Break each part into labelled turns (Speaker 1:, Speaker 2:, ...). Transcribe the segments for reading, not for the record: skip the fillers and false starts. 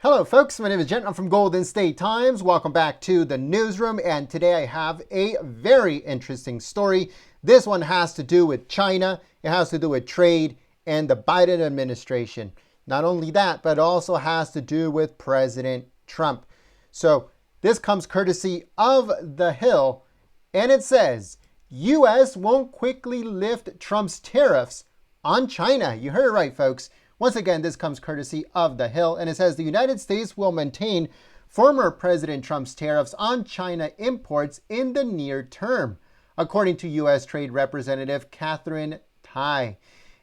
Speaker 1: Hello folks, my name is Jen. I'm from Golden State Times. Welcome back to the newsroom, and today I have a very interesting story. This one has to do with China. It has to do with trade and the Biden administration. Not only that, but it also has to do with President Trump. So this comes courtesy of The Hill, and it says, U.S. won't quickly lift Trump's tariffs on China. You heard it right, folks. Once again, this comes courtesy of The Hill, and it says the United States will maintain former President Trump's tariffs on China imports in the near term, according to U.S. Trade Representative Katherine Tai.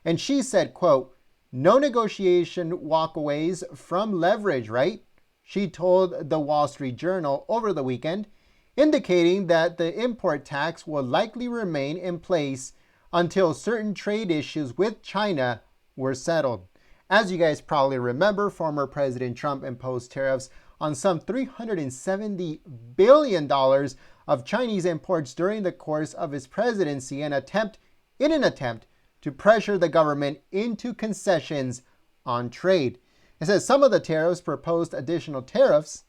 Speaker 1: And she said, quote, no negotiation walkaways from leverage, right? She told the Wall Street Journal over the weekend, indicating that the import tax will likely remain in place until certain trade issues with China were settled. As you guys probably remember, former President Trump imposed tariffs on some $370 billion of Chinese imports during the course of his presidency in an attempt to pressure the government into concessions on trade. It says some of the tariffs proposed additional tariffs.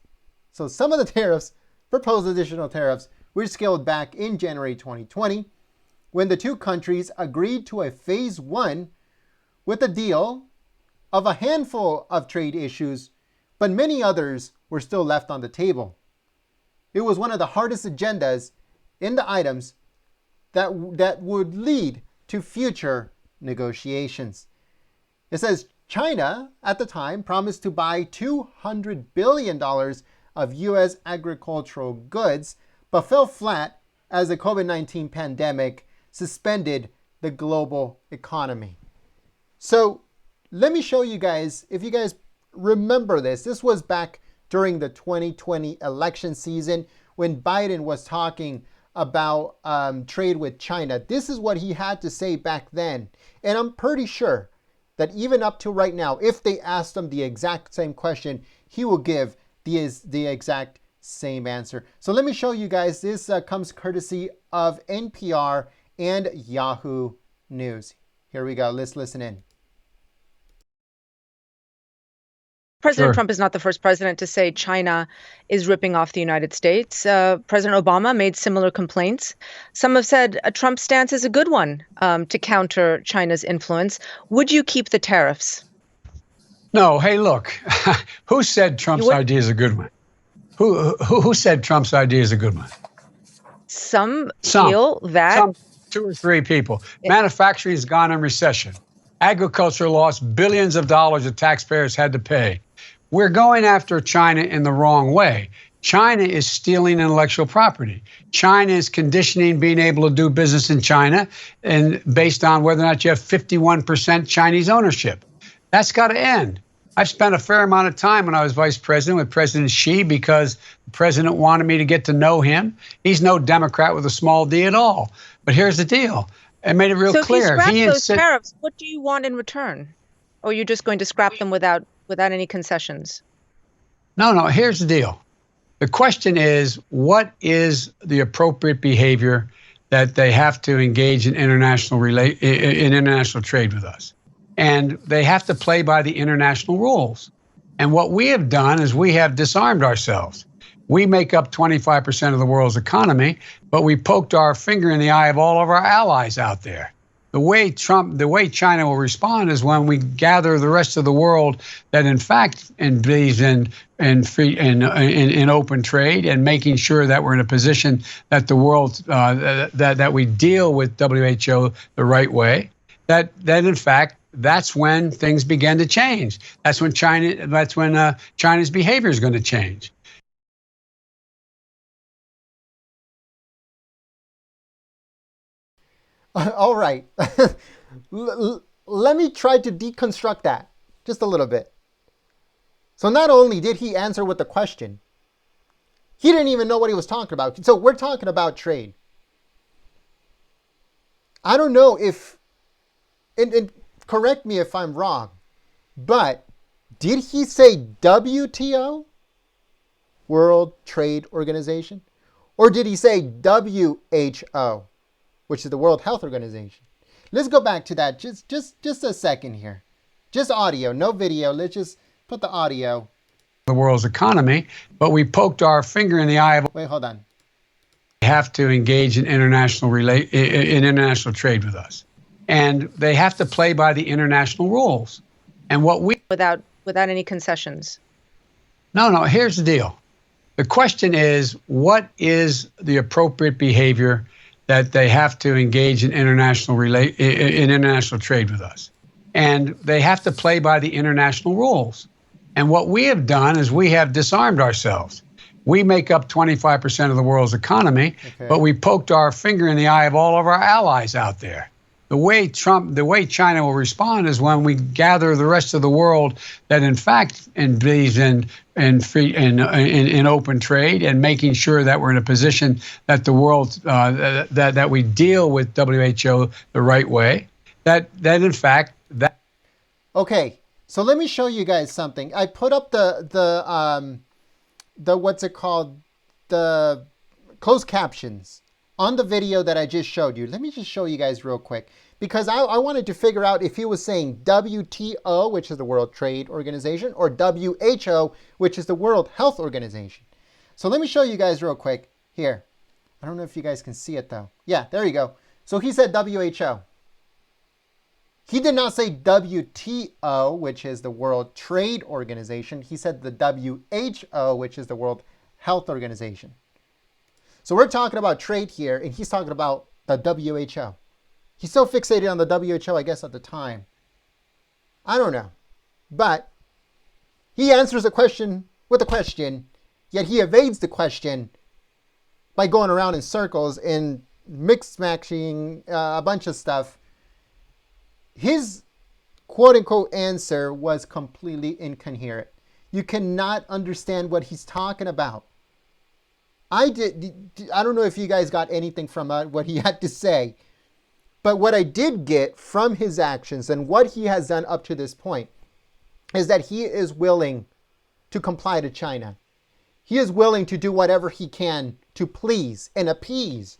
Speaker 1: So some of the tariffs proposed additional tariffs were scaled back in January 2020 when the two countries agreed to a phase one with a deal of a handful of trade issues, but many others were still left on the table. It was one of the hardest agendas in the items that would lead to future negotiations. It says China, at the time, promised to buy $200 billion of U.S. agricultural goods, but fell flat as the COVID-19 pandemic suspended the global economy. So let me show you guys, if you guys remember this. This was back during the 2020 election season when Biden was talking about trade with China. This is what he had to say back then. And I'm pretty sure that even up to right now, if they asked him the exact same question, he will give the exact same answer. So let me show you guys. This comes courtesy of NPR and Yahoo News. Here we go. Let's listen in.
Speaker 2: President Trump is not the first president to say China is ripping off the United States. President Obama made similar complaints. Some have said Trump's stance is a good one to counter China's influence. Would you keep the tariffs?
Speaker 3: No. Hey, look, who said Trump's idea is a good one? Who said Trump's idea is a good one?
Speaker 2: Some feel that.
Speaker 3: Some, two or three people. Manufacturing has gone in recession. Agriculture lost billions of dollars that taxpayers had to pay. We're going after China in the wrong way. China is stealing intellectual property. China is conditioning being able to do business in China and based on whether or not you have 51% Chinese ownership. That's got to end. I've spent a fair amount of time when I was vice president with President Xi because the president wanted me to get to know him. He's no Democrat with a small d at all. But here's the deal. I made it real clear.
Speaker 2: So if you scrap those tariffs, what do you want in return? Or are you just going to scrap them without any concessions?
Speaker 3: No. Here's the deal. The question is, what is the appropriate behavior that they have to engage in international trade with us? And they have to play by the international rules. And what we have done is we have disarmed ourselves. We make up 25% of the world's economy, but we poked our finger in the eye of all of our allies out there. The way China will respond is when we gather the rest of the world that in fact believes in open trade and making sure that we're in a position that the world that we deal with WHO the right way. That in fact that's when things begin to change. That's when China's behavior is going to change.
Speaker 1: All right. Let me try to deconstruct that just a little bit. So not only did he answer with the question, he didn't even know what he was talking about. So we're talking about trade. I don't know if, and correct me if I'm wrong, but did he say WTO, World Trade Organization? Or did he say WHO? Which is the World Health Organization. Let's go back to that just a second here. Just audio, no video. Let's just put the audio
Speaker 3: the world's economy, but we poked our finger in the eye of.
Speaker 1: Wait, hold on.
Speaker 3: They have to engage in international trade with us, and they have to play by the international rules. And what we
Speaker 2: without any concessions.
Speaker 3: No. Here's the deal. The question is, what is the appropriate behavior that they have to engage in international trade with us? And they have to play by the international rules. And what we have done is we have disarmed ourselves. We make up 25% of the world's economy, but we poked our finger in the eye of all of our allies out there. The way China will respond is when we gather the rest of the world that, in fact, believes in open trade and making sure that we're in a position that the world that we deal with WHO the right way. That in fact that.
Speaker 1: Okay, so let me show you guys something. I put up the what's it called, the closed captions on the video that I just showed you. Let me just show you guys real quick, because I wanted to figure out if he was saying WTO, which is the World Trade Organization, or WHO, which is the World Health Organization. So let me show you guys real quick here. I don't know if you guys can see it though. Yeah, there you go. So he said WHO. He did not say WTO, which is the World Trade Organization. He said the WHO, which is the World Health Organization. So we're talking about trade here, and he's talking about the WHO. He's so fixated on the WHO, I guess, at the time. I don't know. But he answers a question with a question, yet he evades the question by going around in circles and mix-matching a bunch of stuff. His quote-unquote answer was completely incoherent. You cannot understand what he's talking about. I don't know if you guys got anything from what he had to say, but what I did get from his actions and what he has done up to this point is that he is willing to comply to China. He is willing to do whatever he can to please and appease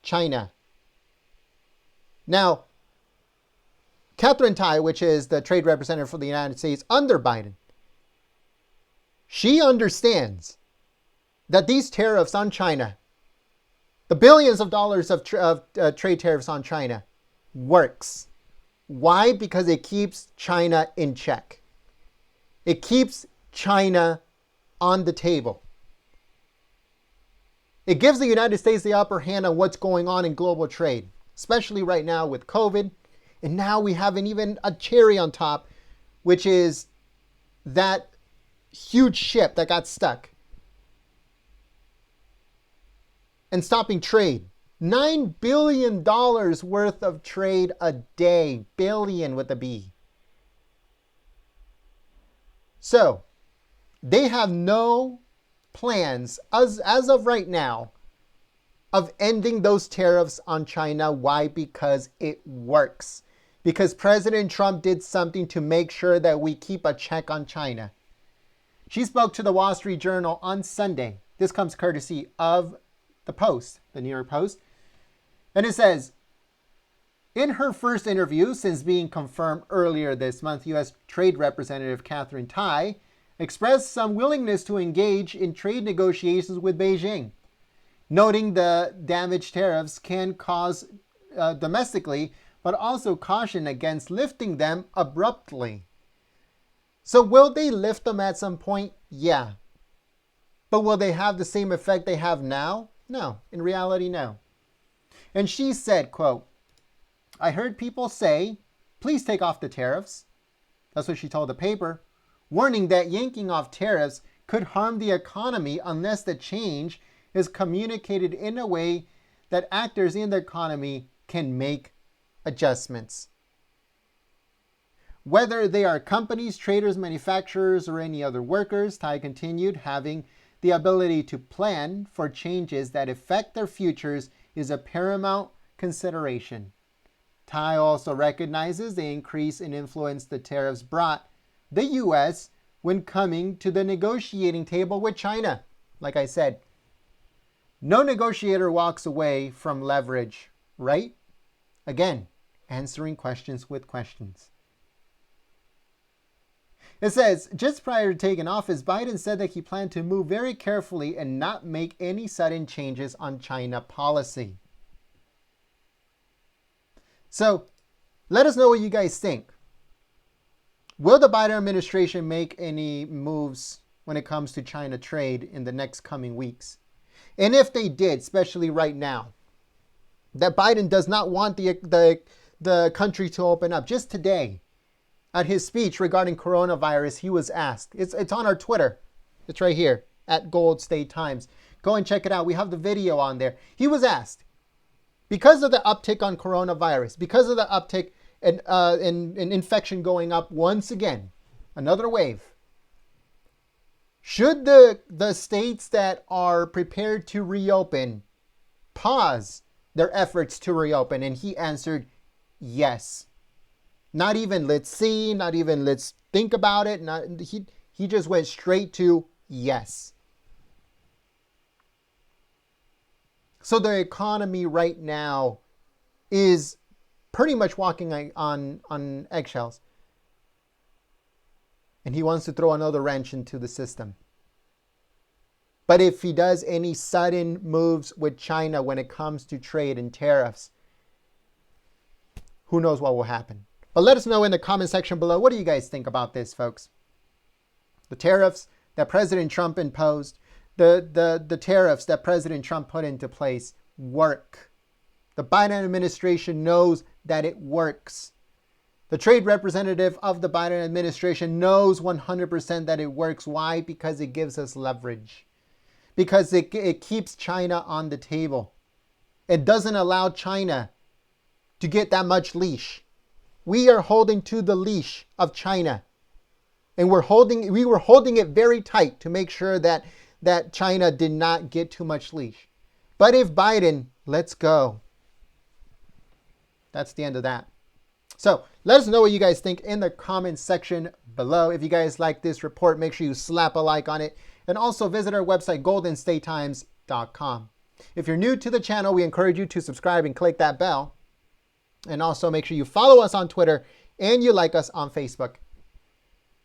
Speaker 1: China. Now, Katherine Tai, which is the trade representative for the United States under Biden, she understands that these tariffs on China, the billions of dollars of trade tariffs on China, works. Why? Because it keeps China in check. It keeps China on the table. It gives the United States the upper hand on what's going on in global trade, especially right now with COVID. And now we have even a cherry on top, which is that huge ship that got stuck and stopping trade. $9 billion worth of trade a day. Billion with a B. So they have no plans as of right now of ending those tariffs on China. Why? Because it works. Because President Trump did something to make sure that we keep a check on China. She spoke to the Wall Street Journal on Sunday. This comes courtesy of the Post, the New York Post. And it says, in her first interview since being confirmed earlier this month, U.S. Trade Representative Katherine Tai expressed some willingness to engage in trade negotiations with Beijing, noting the damage tariffs can cause domestically, but also caution against lifting them abruptly. So will they lift them at some point? Yeah. But will they have the same effect they have now? No. In reality, no. And she said, quote, I heard people say, please take off the tariffs. That's what she told the paper, warning that yanking off tariffs could harm the economy unless the change is communicated in a way that actors in the economy can make adjustments. Whether they are companies, traders, manufacturers, or any other workers, Tai continued, having the ability to plan for changes that affect their futures is a paramount consideration. Tai also recognizes the increase in influence the tariffs brought the U.S. when coming to the negotiating table with China. Like I said, no negotiator walks away from leverage, right? Again, answering questions with questions. It says, just prior to taking office, Biden said that he planned to move very carefully and not make any sudden changes on China policy. So, let us know what you guys think. Will the Biden administration make any moves when it comes to China trade in the next coming weeks? And if they did, especially right now, that Biden does not want the country to open up. Just today, at his speech regarding coronavirus, he was asked. It's on our Twitter. It's right here, at Gold State Times. Go and check it out. We have the video on there. He was asked, because of the uptick on coronavirus, because of the uptick in infection going up once again, another wave, should the states that are prepared to reopen pause their efforts to reopen? And he answered, yes. Not even let's see, not even let's think about it. He just went straight to yes. So the economy right now is pretty much walking on eggshells. And he wants to throw another wrench into the system. But if he does any sudden moves with China when it comes to trade and tariffs, who knows what will happen. But let us know in the comment section below. What do you guys think about this, folks? The tariffs that President Trump imposed, the tariffs that President Trump put into place work. The Biden administration knows that it works. The trade representative of the Biden administration knows 100% that it works. Why? Because it gives us leverage. Because it keeps China on the table. It doesn't allow China to get that much leash. We are holding to the leash of China. And we were holding it very tight to make sure that China did not get too much leash. But if Biden lets go, that's the end of that. So let us know what you guys think in the comment section below. If you guys like this report, make sure you slap a like on it. And also visit our website, goldenstatetimes.com. If you're new to the channel, we encourage you to subscribe and click that bell. And also make sure you follow us on Twitter and you like us on Facebook.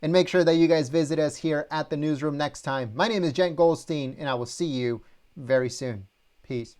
Speaker 1: And make sure that you guys visit us here at the newsroom next time. My name is Jen Goldstein, and I will see you very soon. Peace.